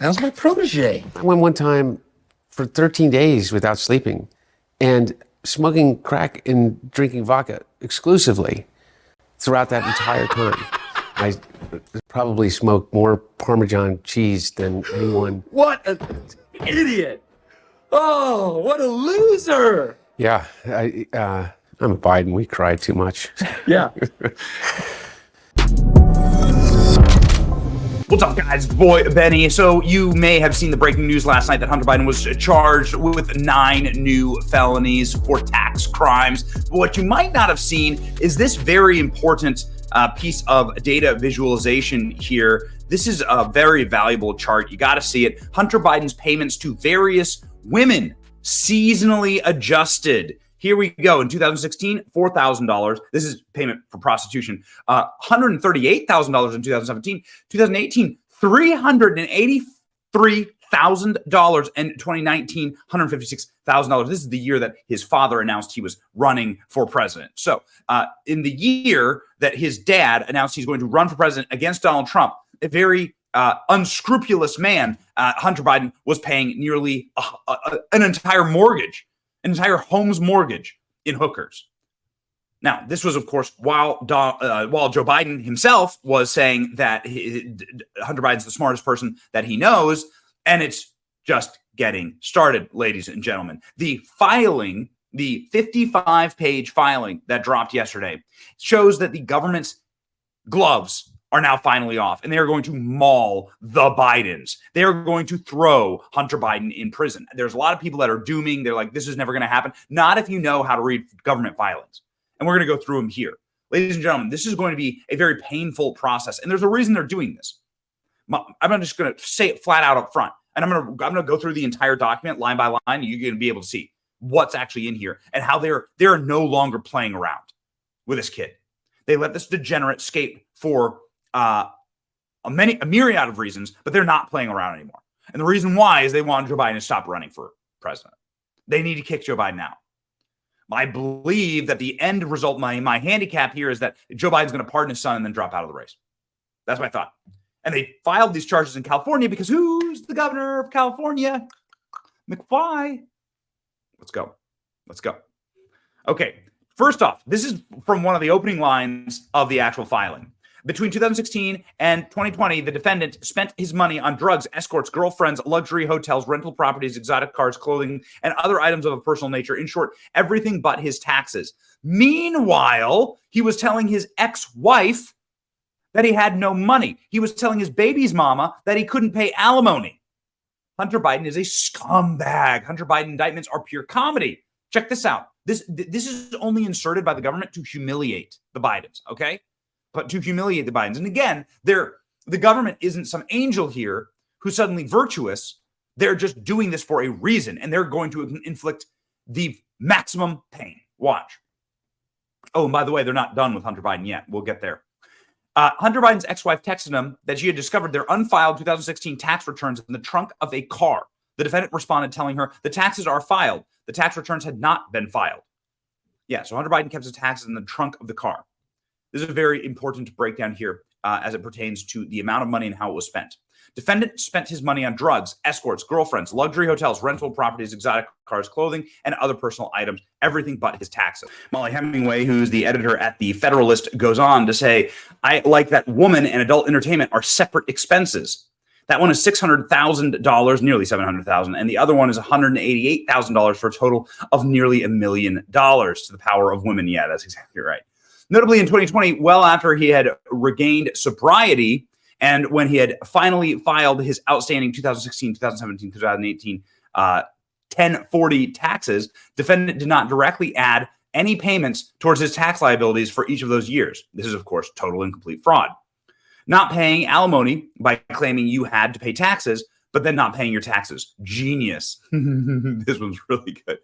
How's my protege? I went one time for 13 days without sleeping and smoking crack and drinking vodka exclusively throughout that entire time. I probably smoked more Parmesan cheese than anyone. What an idiot! Oh, what a loser! Yeah, I'm a Biden. We cry too much. Yeah. What's up, guys? Boy, Benny. So you may have seen the breaking news last night that Hunter Biden was charged with 9 new felonies for tax crimes. But what you might not have seen is this very important piece of data visualization here. This is a very valuable chart. You got to see it. Hunter Biden's payments to various women, seasonally adjusted. Here we go. In 2016, $4,000. This is payment for prostitution. $138,000 in 2017. 2018, $383,000. And 2019, $156,000. This is the year that his father announced he was running for president. So in the year that his dad announced he's going to run for president against Donald Trump, a very unscrupulous man, Hunter Biden, was paying nearly an entire mortgage. An entire home's mortgage in hookers. Now, this was, of course, while Joe Biden himself was saying that Hunter Biden's the smartest person that he knows, and it's just getting started, ladies and gentlemen. The filing, the 55-page filing that dropped yesterday, shows that the government's gloves are now finally off, and they are going to maul the Bidens. They are going to throw Hunter Biden in prison. There's a lot of people that are dooming. They're like, this is never going to happen. Not if you know how to read government filings. And we're going to go through them here. Ladies and gentlemen, this is going to be a very painful process, and there's a reason they're doing this. I'm just going to say it flat out up front, and I'm going to go through the entire document line by line, and you're going to be able to see what's actually in here and how they're no longer playing around with this kid. They let this degenerate skate for a myriad of reasons, but they're not playing around anymore. And the reason why is they want Joe Biden to stop running for president. They need to kick Joe Biden out. I believe that the end result, my handicap here is that Joe Biden's going to pardon his son and then drop out of the race. That's my thought. And they filed these charges in California because who's the governor of California? McFly. Let's go. Okay. First off, this is from one of the opening lines of the actual filing. Between 2016 and 2020, the defendant spent his money on drugs, escorts, girlfriends, luxury hotels, rental properties, exotic cars, clothing, and other items of a personal nature. In short, everything but his taxes. Meanwhile, he was telling his ex-wife that he had no money. He was telling his baby's mama that he couldn't pay alimony. Hunter Biden is a scumbag. Hunter Biden indictments are pure comedy. Check this out. This is only inserted by the government to humiliate the Bidens, okay? But to humiliate the Bidens. And again, the government isn't some angel here who's suddenly virtuous. They're just doing this for a reason, and they're going to inflict the maximum pain. Watch. Oh, and by the way, they're not done with Hunter Biden yet. We'll get there. Hunter Biden's ex-wife texted him that she had discovered their unfiled 2016 tax returns in the trunk of a car. The defendant responded telling her the taxes are filed. The tax returns had not been filed. Yeah, so Hunter Biden kept his taxes in the trunk of the car. This is a very important breakdown here as it pertains to the amount of money and how it was spent. Defendant spent his money on drugs, escorts, girlfriends, luxury hotels, rental properties, exotic cars, clothing, and other personal items, everything but his taxes. Molly Hemingway, who's the editor at The Federalist, goes on to say, I like that woman and adult entertainment are separate expenses. That one is $600,000, nearly $700,000, and the other one is $188,000 for a total of nearly $1 million to the power of women. Yeah, that's exactly right. Notably, in 2020, well after he had regained sobriety and when he had finally filed his outstanding 2016, 2017, 2018 1040 taxes, defendant did not directly add any payments towards his tax liabilities for each of those years. This is, of course, total and complete fraud. Not paying alimony by claiming you had to pay taxes, but then not paying your taxes. Genius. This one's really good.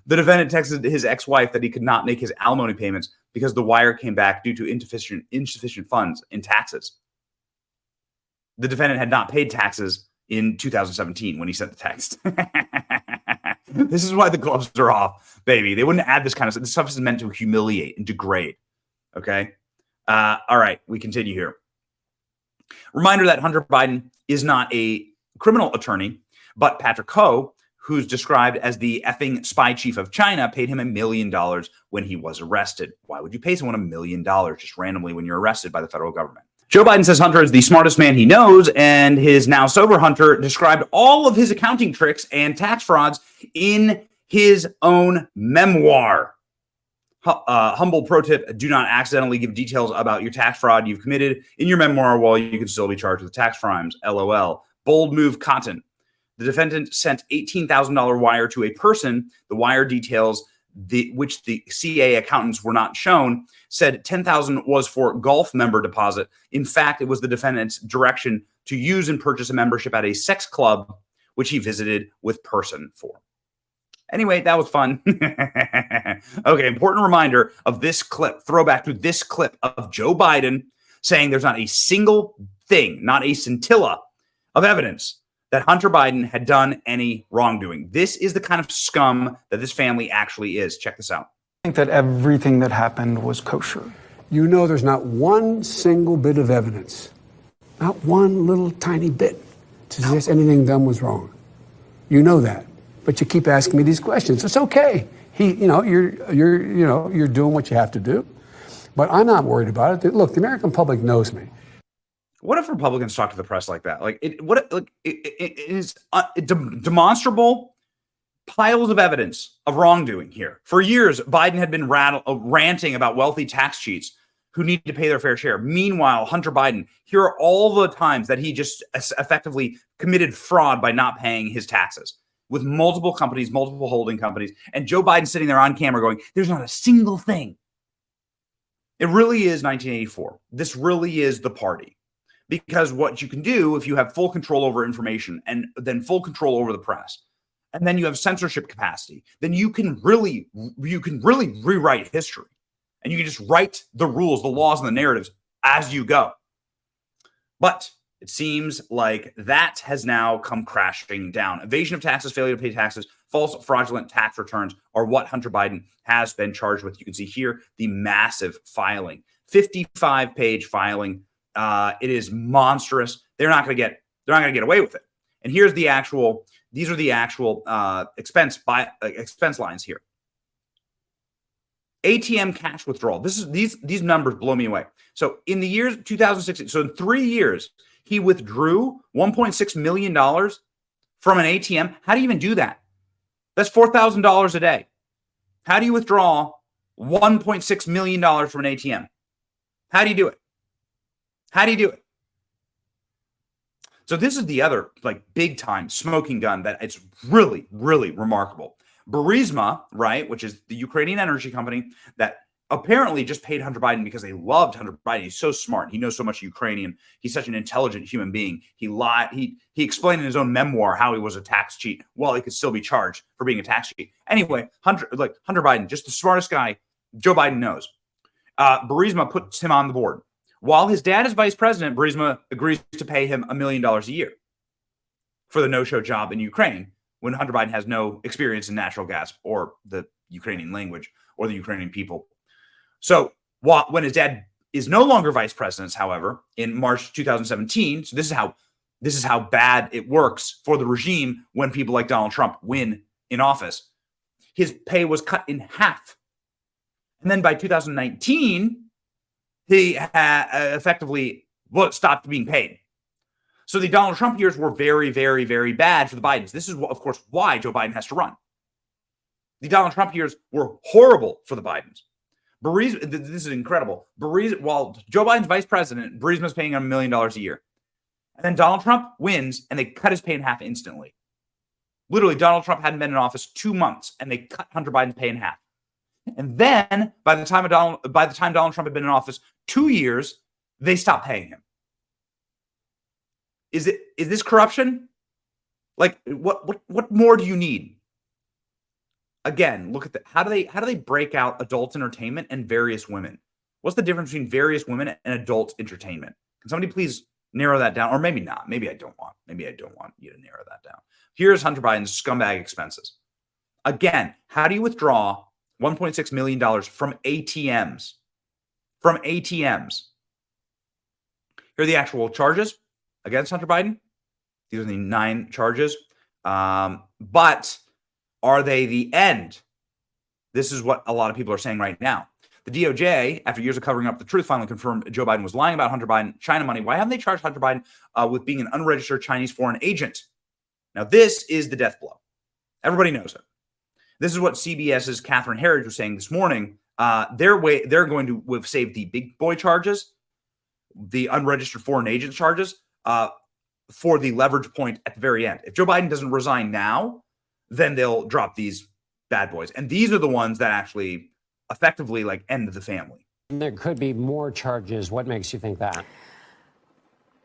The defendant texted his ex-wife that he could not make his alimony payments because the wire came back due to insufficient funds in taxes. The defendant had not paid taxes in 2017 when he sent the text. This is why the gloves are off, baby. They wouldn't add this kind of stuff. This stuff is meant to humiliate and degrade. Okay? All right, we continue here. Reminder that Hunter Biden is not a criminal attorney, but Patrick Ho, who's described as the effing spy chief of China, paid him $1 million when he was arrested. Why would you pay someone $1 million just randomly when you're arrested by the federal government? Joe Biden says Hunter is the smartest man he knows, and his now sober Hunter described all of his accounting tricks and tax frauds in his own memoir. Humble pro tip, do not accidentally give details about your tax fraud you've committed in your memoir while you can still be charged with tax crimes. LOL. Bold move, Cotton. The defendant sent $18,000 wire to a person. The wire details, which the CA accountants were not shown, said $10,000 was for golf member deposit. In fact, it was the defendant's direction to use and purchase a membership at a sex club, which he visited with person for. Anyway, that was fun. Okay, important reminder of this clip, throwback to this clip of Joe Biden saying there's not a single thing, not a scintilla of evidence that Hunter Biden had done any wrongdoing. This is the kind of scum that this family actually is. Check this out. I think that everything that happened was kosher. You know there's not one single bit of evidence, not one little tiny bit, to suggest anything done was wrong. You know that, but you keep asking me these questions. It's okay. You're doing what you have to do, but I'm not worried about it. Look, the American public knows me. What if Republicans talk to the press like that? It is demonstrable piles of evidence of wrongdoing here. For years, Biden had been ranting about wealthy tax cheats who need to pay their fair share. Meanwhile, Hunter Biden, here are all the times that he just effectively committed fraud by not paying his taxes with multiple companies, multiple holding companies, and Joe Biden sitting there on camera going, there's not a single thing. It really is 1984. This really is the party. Because what you can do if you have full control over information and then full control over the press, and then you have censorship capacity, then you can really rewrite history. And you can just write the rules, the laws, and the narratives as you go. But it seems like that has now come crashing down. Evasion of taxes, failure to pay taxes, false fraudulent tax returns are what Hunter Biden has been charged with. You can see here the massive filing, 55-page filing. It is monstrous. They're not going to get away with it. And these are the actual expense lines here. ATM cash withdrawal. These numbers blow me away. So in the years 2016, so in 3 years, he withdrew $1.6 million from an ATM. How do you even do that? That's $4,000 a day. How do you withdraw $1.6 million from an ATM? How do you do it? How do you do it? So this is the other big time smoking gun that it's really, really remarkable. Burisma, right, which is the Ukrainian energy company that apparently just paid Hunter Biden because they loved Hunter Biden. He's so smart. He knows so much Ukrainian. He's such an intelligent human being. He lied. He explained in his own memoir how he was a tax cheat while he could still be charged for being a tax cheat. Anyway, Hunter Biden, just the smartest guy Joe Biden knows. Burisma puts him on the board. While his dad is vice president, Burisma agrees to pay him $1 million a year for the no-show job in Ukraine when Hunter Biden has no experience in natural gas or the Ukrainian language or the Ukrainian people. So when his dad is no longer vice president, however, in March 2017, so this is how bad it works for the regime when people like Donald Trump win in office, his pay was cut in half. And then by 2019, he effectively stopped being paid. So the Donald Trump years were very, very, very bad for the Bidens. This is, of course, why Joe Biden has to run. The Donald Trump years were horrible for the Bidens. This is incredible. While Joe Biden's vice president, Burisma's paying him $1 million a year. And then Donald Trump wins, and they cut his pay in half instantly. Literally, Donald Trump hadn't been in office 2 months, and they cut Hunter Biden's pay in half. And then by the time Donald Trump had been in office 2 years, they stopped paying him. Is this corruption? What more do you need? Again, look at how do they break out adult entertainment and various women? What's the difference between various women and adult entertainment? Can somebody please narrow that down? Or maybe not. Maybe I don't want you to narrow that down. Here's Hunter Biden's scumbag expenses. Again, how do you withdraw $1.6 million from ATMs? From ATMs. Here are the actual charges against Hunter Biden. These are the 9 charges. But are they the end? This is what a lot of people are saying right now. The DOJ, after years of covering up the truth, finally confirmed Joe Biden was lying about Hunter Biden, China money. Why haven't they charged Hunter Biden with being an unregistered Chinese foreign agent? Now, this is the death blow. Everybody knows it. This is what CBS's Catherine Herridge was saying this morning. They're going to have saved the big boy charges, the unregistered foreign agent charges, for the leverage point at the very end. If Joe Biden doesn't resign now, then they'll drop these bad boys. And these are the ones that actually effectively end the family. There could be more charges. What makes you think that?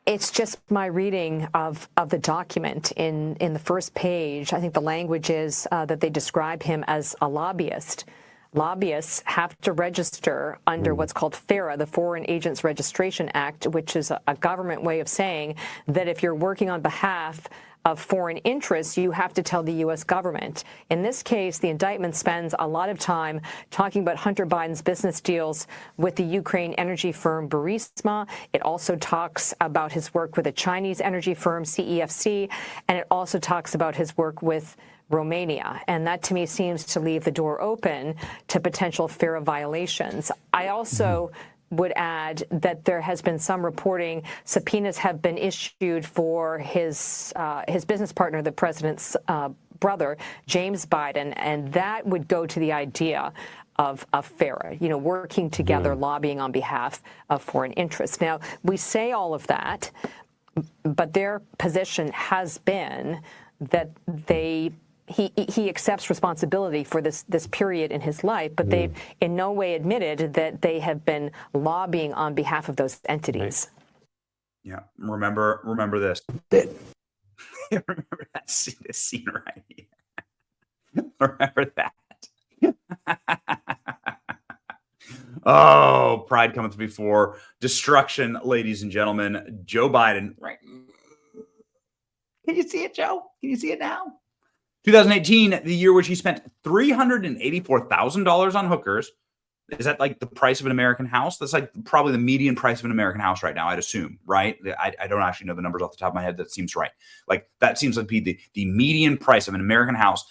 It's just my reading of the document. In the first page, I think the language is that they describe him as a lobbyist. Lobbyists have to register under what's called FARA, the Foreign Agents Registration Act, which is a government way of saying that if you're working on behalf of foreign interests, you have to tell the U.S. government. In this case, the indictment spends a lot of time talking about Hunter Biden's business deals with the Ukraine energy firm Burisma. It also talks about his work with a Chinese energy firm, CEFC, and it also talks about his work with Romania. And that, to me, seems to leave the door open to potential FARA violations. I also would add that there has been some reporting subpoenas have been issued for his business partner, the president's brother, James Biden, and that would go to the idea of FARA, working together, lobbying on behalf of foreign interests. Now, we say all of that, but their position has been that he accepts responsibility for this period in his life, but they've in no way admitted that they have been lobbying on behalf of those entities. Yeah, remember this. Remember that scene right here. Remember that. Oh, pride cometh before destruction, ladies and gentlemen. Joe Biden. Right. Can you see it, Joe? Can you see it now? 2018, the year which he spent $384,000 on hookers. Is that the price of an American house? That's probably the median price of an American house right now, I'd assume, right? I don't actually know the numbers off the top of my head. That seems right. That seems to be the median price of an American house.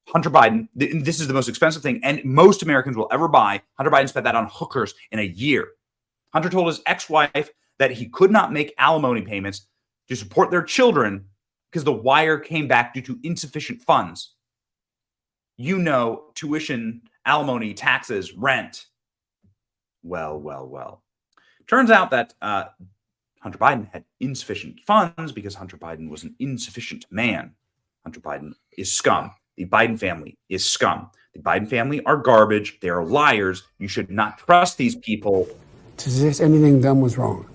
Hunter Biden, this is the most expensive thing, and most Americans will ever buy. Hunter Biden spent that on hookers in a year. Hunter told his ex-wife that he could not make alimony payments to support their children because the wire came back due to insufficient funds. Tuition, alimony, taxes, rent. Well. Turns out that Hunter Biden had insufficient funds because Hunter Biden was an insufficient man. Hunter Biden is scum. The Biden family is scum. The Biden family are garbage. They are liars. You should not trust these people. To suggest anything done was wrong.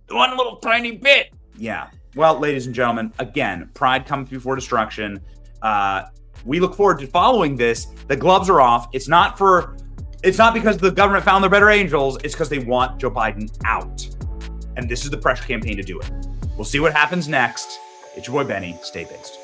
One little tiny bit. Yeah. Well, ladies and gentlemen, again, pride comes before destruction. We look forward to following this. The gloves are off. It's not because the government found their better angels. It's because they want Joe Biden out. And this is the pressure campaign to do it. We'll see what happens next. It's your boy Benny. Stay based.